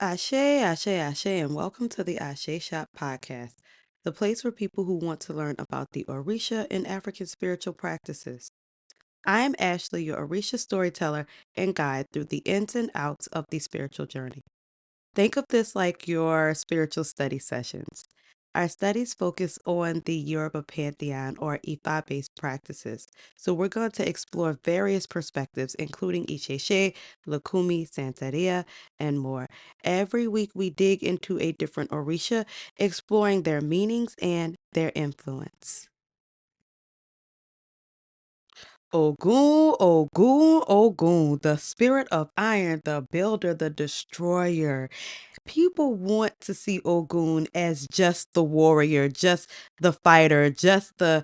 Ashe, Ashe, Ashe, and welcome to the Ashe Shop podcast, the place for people who want to learn about the Orisha and African spiritual practices. I am Ashley, your Orisha storyteller and guide through the ins and outs of the spiritual journey. Think of this like your spiritual study sessions. Our studies focus on the Yoruba pantheon or Ifa based practices. So we're going to explore various perspectives, including Isheshe, Lucumi, Santeria, and more. Every week we dig into a different Orisha, exploring their meanings and their influence. Ogun, Ogun, Ogun, the spirit of iron, the builder, the destroyer. People want to see Ogun as just the warrior, just the fighter, just the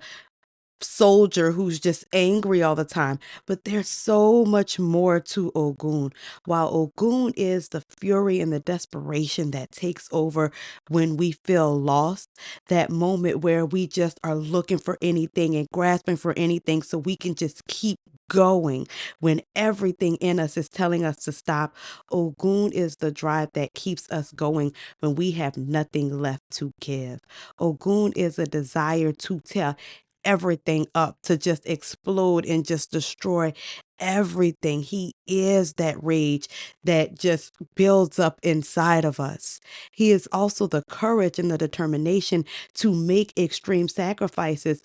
soldier who's just angry all the time. But there's so much more to Ogun. While Ogun is the fury and the desperation that takes over when we feel lost, that moment where we just are looking for anything and grasping for anything so we can just keep going when everything in us is telling us to stop. Ogun is the drive that keeps us going when we have nothing left to give. Ogun is a desire to tell everything up, to just explode and just destroy everything. He is that rage that just builds up inside of us. He is also the courage and the determination to make extreme sacrifices,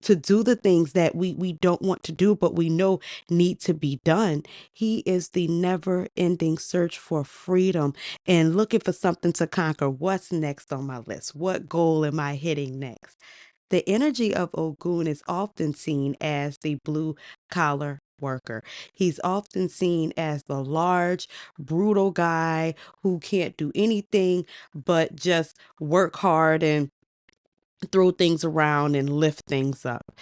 to do the things that we don't want to do, but we know need to be done. He is the never ending search for freedom and looking for something to conquer. What's next on my list? What goal am I hitting next? The energy of Ogun is often seen as the blue collar worker. He's often seen as the large, brutal guy who can't do anything but just work hard and throw things around and lift things up.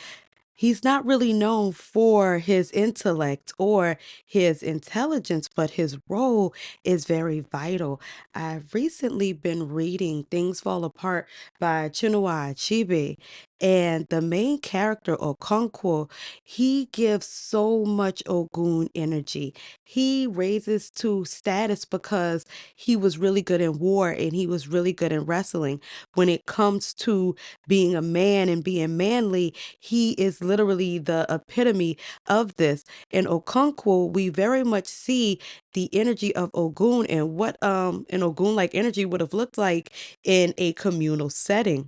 He's not really known for his intellect or his intelligence, but his role is very vital. I've recently been reading Things Fall Apart by Chinua Achebe, and the main character, Okonkwo, he gives so much Ogun energy. He raises to status because he was really good in war and he was really good in wrestling. When it comes to being a man and being manly, he is literally the epitome of this. In Okonkwo, we very much see the energy of Ogun and what an Ogun like energy would have looked like in a communal setting.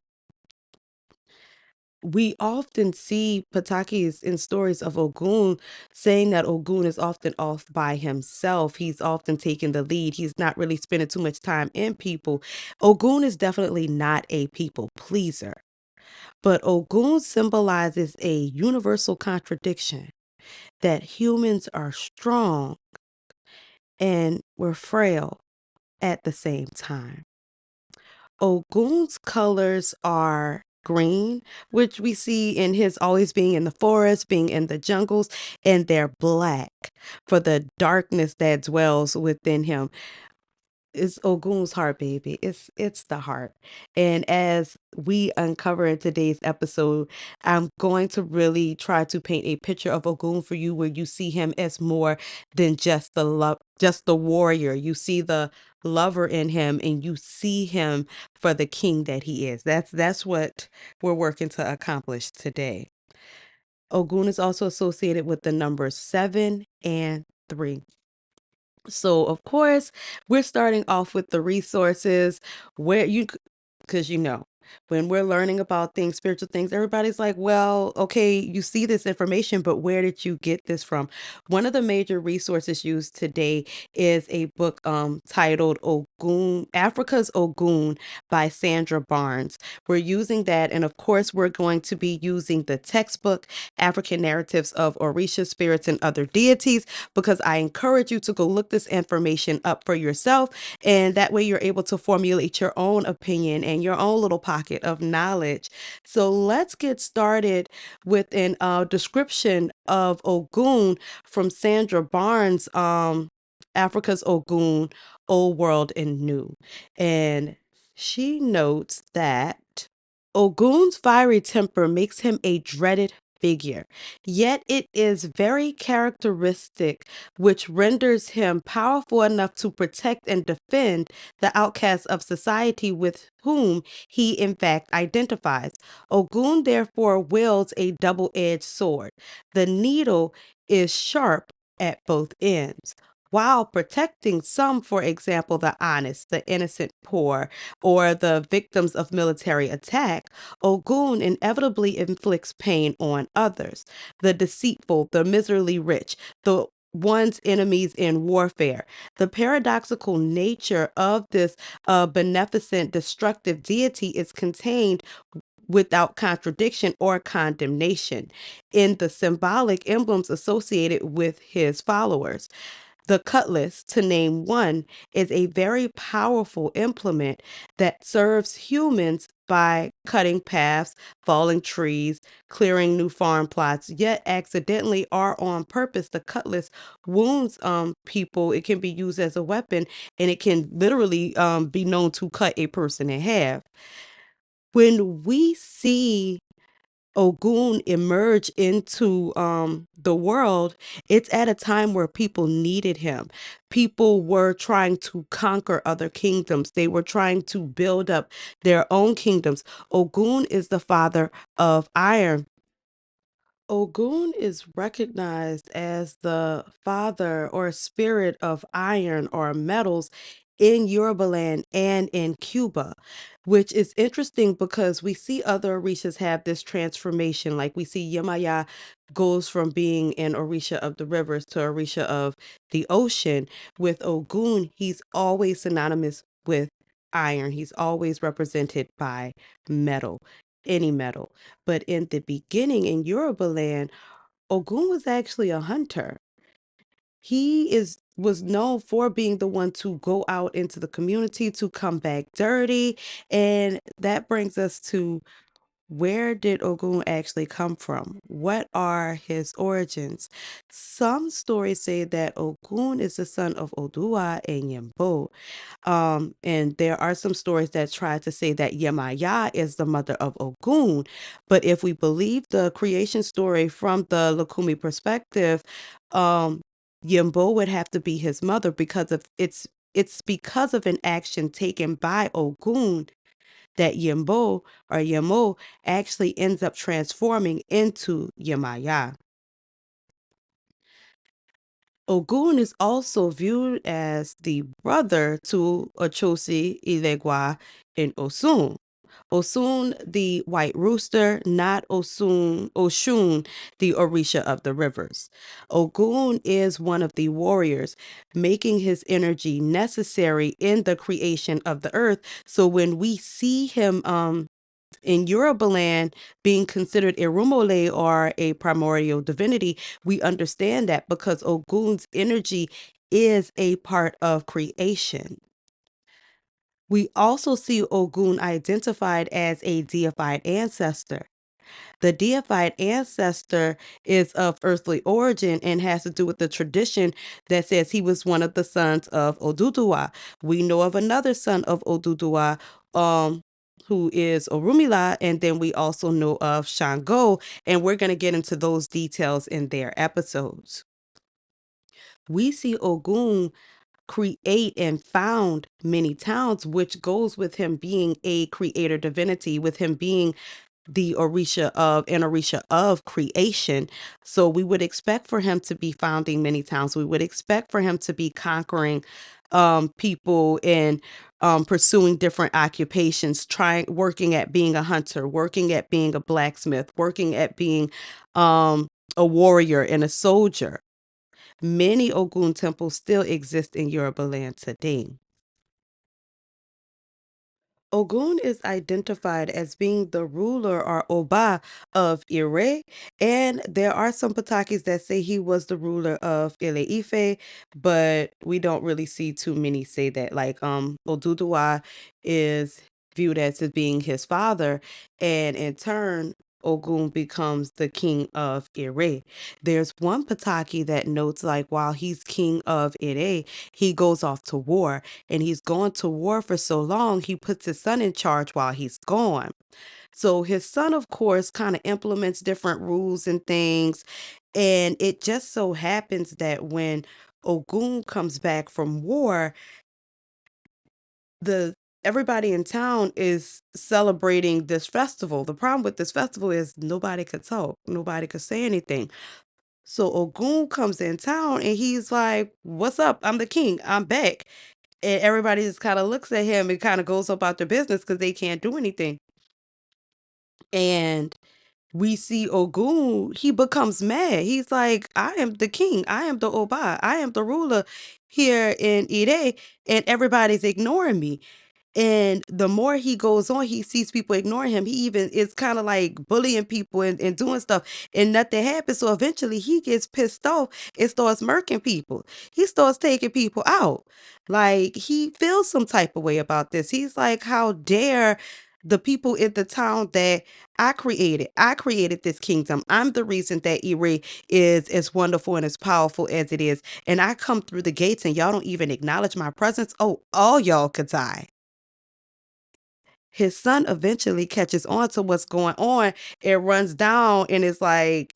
We often see Patakis in stories of Ogun saying that Ogun is often off by himself. He's often taking the lead. He's not really spending too much time in people. Ogun is definitely not a people pleaser. But Ogun symbolizes a universal contradiction that humans are strong and we're frail at the same time. Ogun's colors are green, which we see in his always being in the forest, being in the jungles, and they're black for the darkness that dwells within him. It's Ogun's heart, baby. It's the heart. And as we uncover in today's episode, I'm going to really try to paint a picture of Ogun for you where you see him as more than just the love, just the warrior. You see the lover in him and you see him for the king that he is. That's what we're working to accomplish today. Ogun is also associated with the numbers 7 and 3. So, of course, we're starting off with the resources where you, because when we're learning about things, spiritual things, everybody's like, well, okay, you see this information, but where did you get this from? One of the major resources used today is a book titled Ogun, Africa's Ogun by Sandra Barnes. We're using that. And of course, we're going to be using the textbook, African Narratives of Orisha Spirits and Other Deities, because I encourage you to go look this information up for yourself. And that way you're able to formulate your own opinion and your own little pocket of knowledge. So let's get started with an description of Ogun from Sandra Barnes, Africa's Ogun, Old World and New. And she notes that Ogun's fiery temper makes him a dreaded figure. Yet it is very characteristic, which renders him powerful enough to protect and defend the outcasts of society with whom he in fact identifies. Ogun therefore wields a double edged sword. The needle is sharp at both ends. While protecting some, for example, the honest, the innocent poor, or the victims of military attack, Ogun inevitably inflicts pain on others, the deceitful, the miserly rich, the one's enemies in warfare. The paradoxical nature of this beneficent, destructive deity is contained without contradiction or condemnation in the symbolic emblems associated with his followers. The cutlass, to name one, is a very powerful implement that serves humans by cutting paths, falling trees, clearing new farm plots, yet accidentally or on purpose, the cutlass wounds people. It can be used as a weapon and it can literally be known to cut a person in half. When we see Ogun emerge into the world, it's at a time where people needed him. People were trying to conquer other kingdoms. They were trying to build up their own kingdoms. Ogun is the father of iron. Ogun is recognized as the father or spirit of iron or metals in Yoruba land and in Cuba, which is interesting because we see other Orishas have this transformation. Like we see Yemayá goes from being an Orisha of the rivers to Orisha of the ocean. With Ogun, he's always synonymous with iron. He's always represented by metal, any metal. But in the beginning in Yoruba land, Ogun was actually a hunter. He was known for being the one to go out into the community to come back dirty. And that brings us to, where did Ogun actually come from? What are his origins? Some stories say that Ogun is the son of Odua and Yembo. And there are some stories that try to say that Yemayá is the mother of Ogun. But if we believe the creation story from the Lucumi perspective, um, Yembo would have to be his mother because of it's because of an action taken by Ogun that Yembo or Yemo actually ends up transforming into Yemayá. Ogun is also viewed as the brother to Ochosi Ilegua and Osun. Osun, the white rooster, not Oshun, the Orisha of the rivers. Ogun is one of the warriors, making his energy necessary in the creation of the earth. So when we see him in Yoruba land being considered Irumole or a primordial divinity, we understand that because Ogun's energy is a part of creation. We also see Ogun identified as a deified ancestor. The deified ancestor is of earthly origin and has to do with the tradition that says he was one of the sons of Oduduwa. We know of another son of Oduduwa, who is Orumila, and then we also know of Shango, and we're going to get into those details in their episodes. We see Ogun create and found many towns, which goes with him being a creator divinity, with him being the Orisha of creation. So we would expect for him to be founding many towns. We would expect for him to be conquering people and pursuing different occupations, working at being a hunter, working at being a blacksmith, working at being a warrior and a soldier. Many Ogun temples still exist in Yoruba land today. Ogun is identified as being the ruler or Oba of Ire, and there are some Patakis that say he was the ruler of Ile Ife, but we don't really see too many say that. Like Oduduwa is viewed as being his father, and in turn Ogun becomes the king of Ire. There's one Pataki that notes like while he's king of Ire, he goes off to war, and he's gone to war for so long, he puts his son in charge while he's gone. So his son, of course, kind of implements different rules and things. And it just so happens that when Ogun comes back from war, the everybody in town is celebrating this festival. The problem with this festival is nobody could talk, nobody could say anything. So Ogun comes in town and he's like, "What's up? I'm the king. I'm back." And everybody just kind of looks at him and kind of goes about their business because they can't do anything. And we see Ogun, he becomes mad. He's like, "I am the king. I am the Oba. I am the ruler here in Ire, and everybody's ignoring me." And the more he goes on, he sees people ignoring him. He even is kind of like bullying people and doing stuff, and nothing happens. So eventually he gets pissed off and starts murking people. He starts taking people out. Like he feels some type of way about this. He's like, how dare the people in the town that I created? I created this kingdom. I'm the reason that Ire is as wonderful and as powerful as it is. And I come through the gates and y'all don't even acknowledge my presence. Oh, all y'all could die. His son eventually catches on to what's going on and runs down and is like,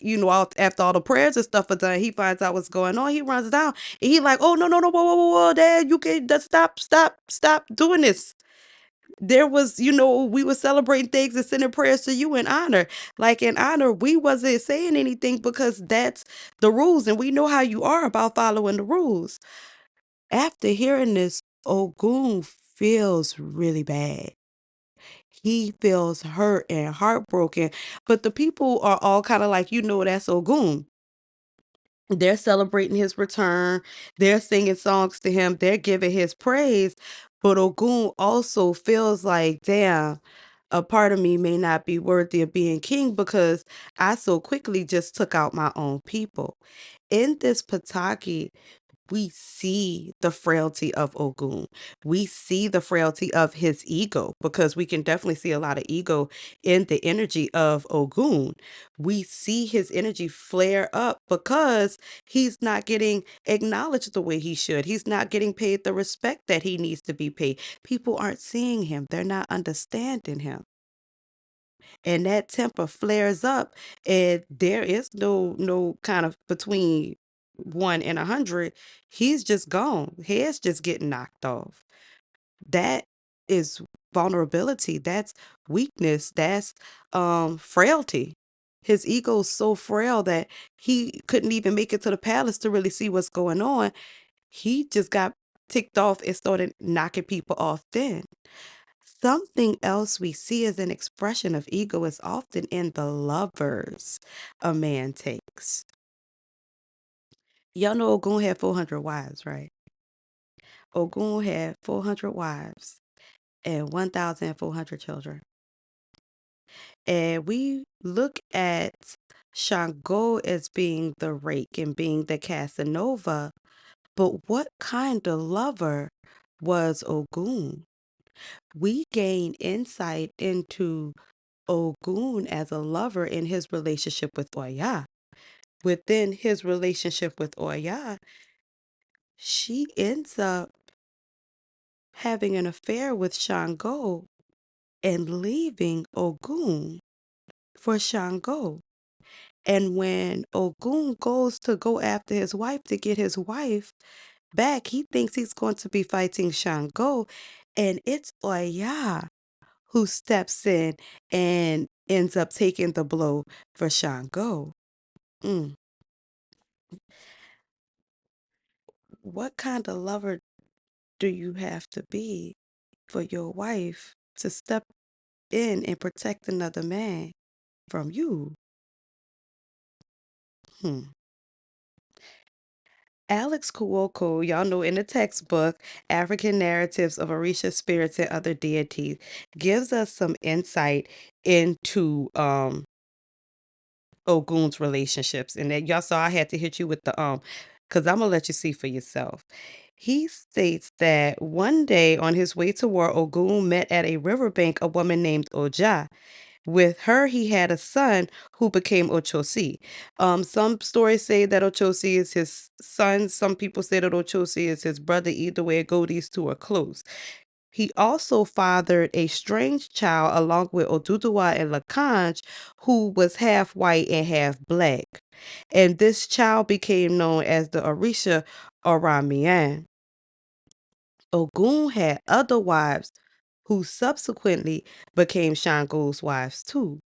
after all the prayers and stuff are done, he finds out what's going on. He runs down and he like, "Oh, no, no, no, whoa, whoa, whoa, whoa, Dad, you can't stop, stop, stop doing this. There was, we were celebrating things and sending prayers to you in honor. Like in honor, we wasn't saying anything because that's the rules, and we know how you are about following the rules." After hearing this, Ogun feels really bad. He feels hurt and heartbroken, but the people are all kind of like, that's Ogun. They're celebrating his return. They're singing songs to him. They're giving his praise. But Ogun also feels like, damn, a part of me may not be worthy of being king because I so quickly just took out my own people. In this Pataki, we see the frailty of Ogun. We see the frailty of his ego because we can definitely see a lot of ego in the energy of Ogun. We see his energy flare up because he's not getting acknowledged the way he should. He's not getting paid the respect that he needs to be paid. People aren't seeing him, they're not understanding him, and that temper flares up, and there is no kind of between 1 and 100. He's just gone. Head's just getting knocked off. That is vulnerability. That's weakness. That's frailty. His ego's so frail that he couldn't even make it to the palace to really see what's going on. He just got ticked off and started knocking people off then. Something else we see as an expression of ego is often in the lovers a man takes. Y'all know Ogun had 400 wives, right? Ogun had 400 wives and 1,400 children. And we look at Shango as being the rake and being the Casanova, but what kind of lover was Ogun? We gain insight into Ogun as a lover in his relationship with Oya. Within his relationship with Oya, she ends up having an affair with Shango and leaving Ogun for Shango. And when Ogun goes to go after his wife to get his wife back, he thinks he's going to be fighting Shango, and it's Oya who steps in and ends up taking the blow for Shango. Mm. What kind of lover do you have to be for your wife to step in and protect another man from you? Hmm. Alex Cuoco, y'all know in the textbook, African Narratives of Orisha Spirits and Other Deities, gives us some insight into Ogun's relationships. And that y'all saw I had to hit you with the because I'm gonna let you see for yourself. He states that one day on his way to war, Ogun met at a riverbank a woman named Oja. With her, he had a son who became Ochosi. Some stories say that Ochosi is his son. Some people say that Ochosi is his brother. Either way it go, these two are close. He also fathered a strange child along with Oduduwa and Lakanj, who was half white and half black. And this child became known as the Orisha Oramian. Ogun had other wives who subsequently became Shango's wives too.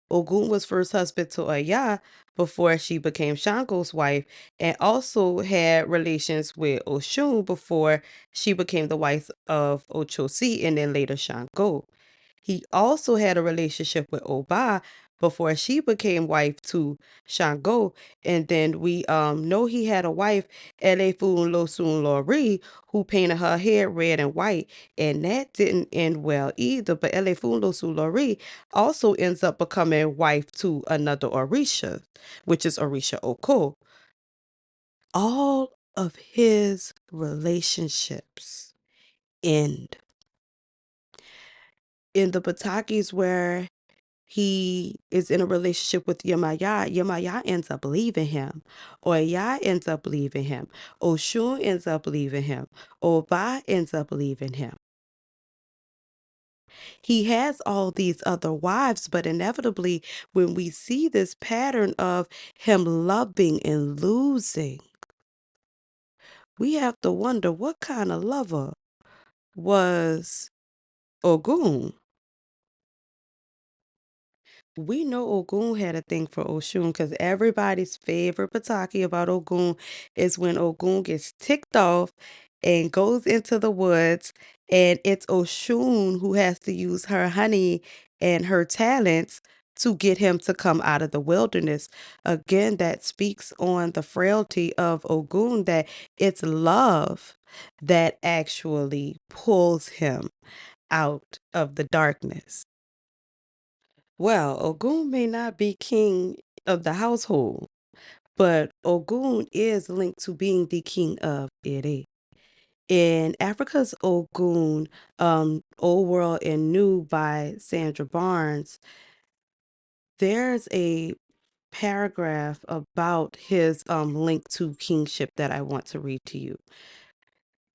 Ogun was first husband to Aya before she became Shango's wife, and also had relations with Oshun before she became the wife of Ochosi and then later Shango. He also had a relationship with Oba before she became wife to Shango. And then we know he had a wife, Elefun Losun Lori, who painted her hair red and white. And that didn't end well either. But Elefun Losun Lori also ends up becoming wife to another Orisha, which is Orisha Ogun. All of his relationships end. In the Batakis where he is in a relationship with Yemayá, Yemayá ends up leaving him. Oya ends up leaving him. Oshun ends up leaving him. Oba ends up leaving him. He has all these other wives, but inevitably, when we see this pattern of him loving and losing, we have to wonder what kind of lover was Ogun. We know Ogun had a thing for Oshun because everybody's favorite Pataki about Ogun is when Ogun gets ticked off and goes into the woods, and it's Oshun who has to use her honey and her talents to get him to come out of the wilderness. Again, that speaks on the frailty of Ogun, that it's love that actually pulls him out of the darkness. Well, Ogun may not be king of the household, but Ogun is linked to being the king of Ere. In Africa's Ogun, Old World and New by Sandra Barnes, there's a paragraph about his link to kingship that I want to read to you.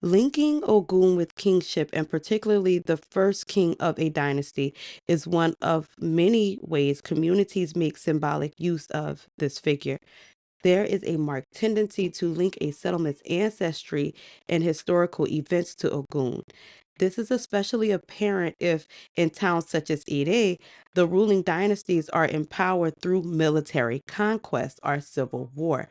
Linking Ogun with kingship, and particularly the first king of a dynasty, is one of many ways communities make symbolic use of this figure. There is a marked tendency to link a settlement's ancestry and historical events to Ogun. This is especially apparent if, in towns such as Ire, the ruling dynasties are empowered through military conquest or civil war.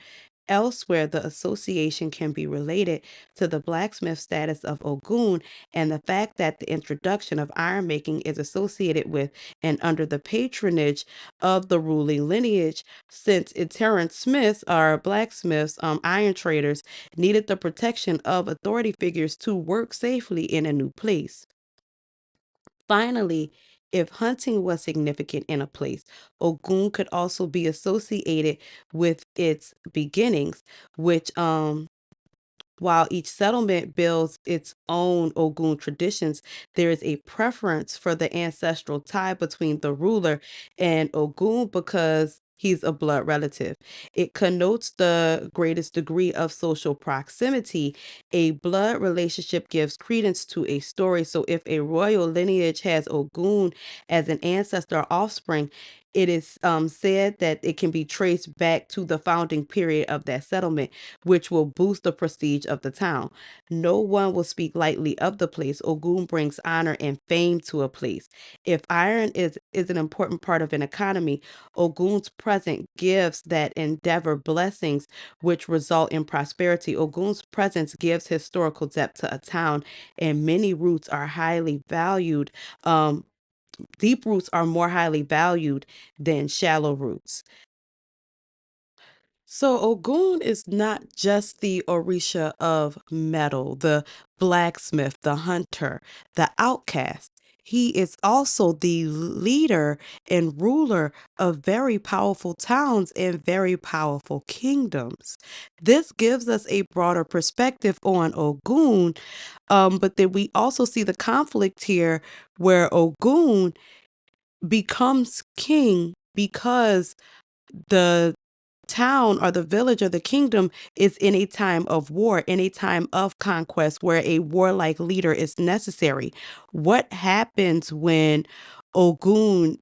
Elsewhere, the association can be related to the blacksmith status of Ogun and the fact that the introduction of iron making is associated with and under the patronage of the ruling lineage, since itinerant smiths or blacksmiths, iron traders, needed the protection of authority figures to work safely in a new place. Finally, if hunting was significant in a place, Ogun could also be associated with its beginnings, which while each settlement builds its own Ogun traditions, there is a preference for the ancestral tie between the ruler and Ogun because he's a blood relative. It connotes the greatest degree of social proximity. A blood relationship gives credence to a story. So if a royal lineage has Ogun as an ancestor or offspring, it is said that it can be traced back to the founding period of that settlement, which will boost the prestige of the town. No one will speak lightly of the place. Ogun brings honor and fame to a place. If iron is an important part of an economy, Ogun's presence gives that endeavor blessings which result in prosperity. Ogun's presence gives historical depth to a town, and many roots are highly valued. Deep roots are more highly valued than shallow roots. So Ogun is not just the Orisha of metal, the blacksmith, the hunter, the outcast. He is also the leader and ruler of very powerful towns and very powerful kingdoms. This gives us a broader perspective on Ogun, but then we also see the conflict here where Ogun becomes king because the town or the village or the kingdom is in a time of war, in a time of conquest where a warlike leader is necessary. What happens when Ogun,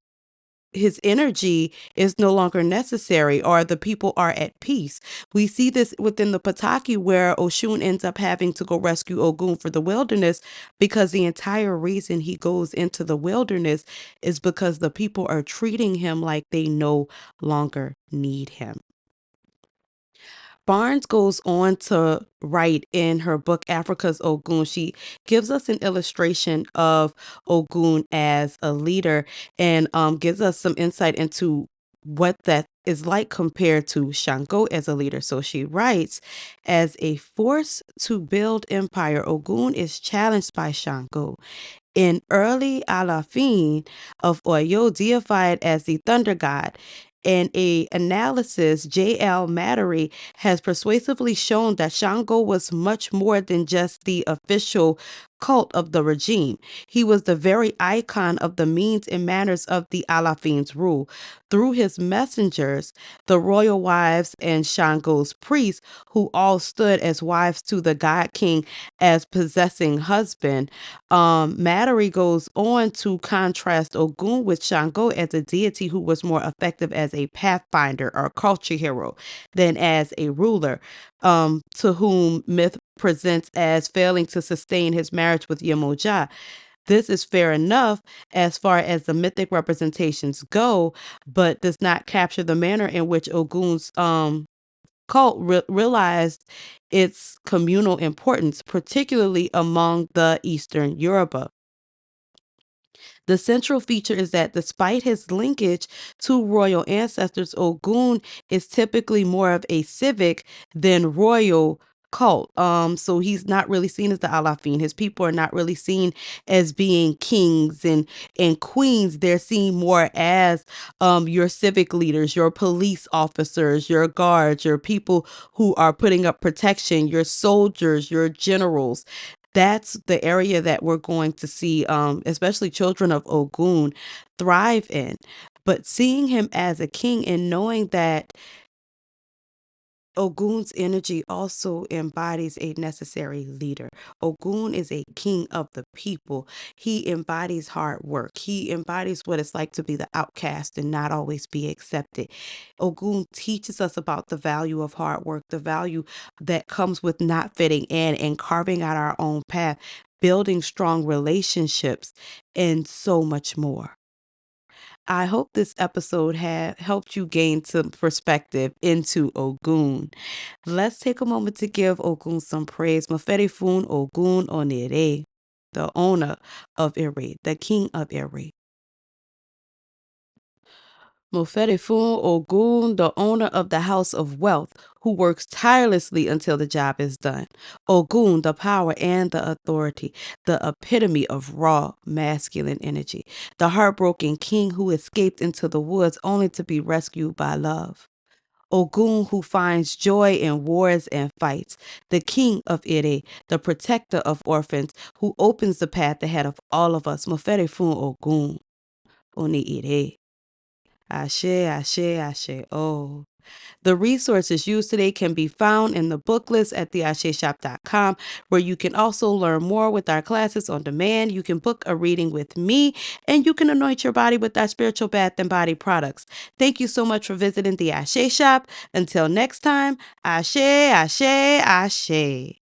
his energy is no longer necessary or the people are at peace? We see this within the Pataki where Oshun ends up having to go rescue Ogun for the wilderness because the entire reason he goes into the wilderness is because the people are treating him like they no longer need him. Barnes goes on to write in her book Africa's Ogun. She gives us an illustration of Ogun as a leader and gives us some insight into what that is like compared to Shango as a leader. So she writes, as a force to build empire, Ogun is challenged by Shango. In early Alafin of Oyo, deified as the thunder god, in a analysis, J.L. Mattery has persuasively shown that Shango was much more than just the official cult of the regime. He was the very icon of the means and manners of the Alafin's rule. Through his messengers, the royal wives and Shango's priests, who all stood as wives to the god king as possessing husband, Mattery goes on to contrast Ogun with Shango as a deity who was more effective as a pathfinder or culture hero than as a ruler, to whom myth presents as failing to sustain his marriage with Yemayá. This is fair enough as far as the mythic representations go, but does not capture the manner in which Ogun's cult realized its communal importance, particularly among the Eastern Yoruba. The central feature is that despite his linkage to royal ancestors, Ogun is typically more of a civic than royal cult. So he's not really seen as the Alafin. His people are not really seen as being kings and queens. They're seen more as your civic leaders, your police officers, your guards, your people who are putting up protection, your soldiers, your generals. That's the area that we're going to see, especially children of Ogun, thrive in. But seeing him as a king and knowing that Ogun's energy also embodies a necessary leader. Ogun is a king of the people. He embodies hard work. He embodies what it's like to be the outcast and not always be accepted. Ogun teaches us about the value of hard work, the value that comes with not fitting in and carving out our own path, building strong relationships, and so much more. I hope this episode helped you gain some perspective into Ogun. Let's take a moment to give Ogun some praise. Mafere fun Ogun onere, the owner of Ere, the king of Ere. Mofere fun Ogun, the owner of the house of wealth, who works tirelessly until the job is done. Ogun, the power and the authority, the epitome of raw masculine energy. The heartbroken king who escaped into the woods only to be rescued by love. Ogun, who finds joy in wars and fights. The king of Ire, the protector of orphans, who opens the path ahead of all of us. Mofere fun Ogun, oni Ire. Ashe, ashe, ashe. Oh. The resources used today can be found in the book list at theasheshop.com, where you can also learn more with our classes on demand. You can book a reading with me, and you can anoint your body with our spiritual bath and body products. Thank you so much for visiting the Ashe Shop. Until next time, ashe, ashe, ashe.